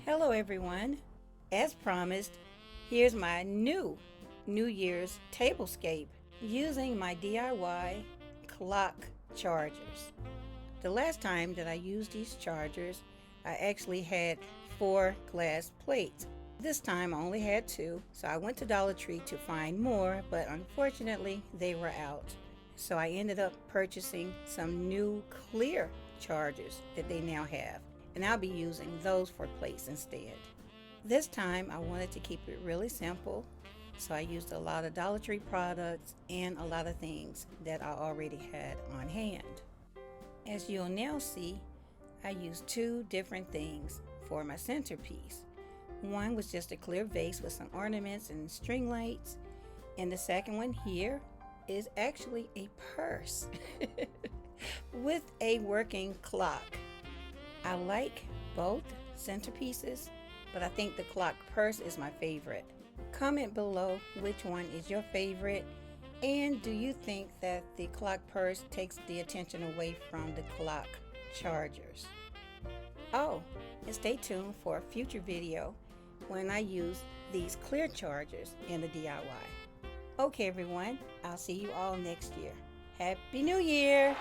Hello everyone. As promised, here's my New Year's Table Scape using my DIY clock chargers. The last time that I used these chargers, I actually had 4 glass plates. This time I only had 2, so I went to Dollar Tree to find more, but unfortunately they were out. So I ended up purchasing some new clear chargers that they now have, and I'll be using those for plates instead. This time I wanted to keep it really simple, so I used a lot of Dollar Tree products and a lot of things that I already had on hand. As you'll now see, I used 2 different things for my centerpiece. One was just a clear vase with some ornaments and string lights, and the second one here is actually a purse with a working clock. I like both centerpieces, but I think the clock purse is my favorite. Comment below which one is your favorite, and do you think that the clock purse takes the attention away from the clock chargers? Oh, and stay tuned for a future video when I use these clear chargers in the DIY. Okay everyone, I'll see you all next year. Happy New Year!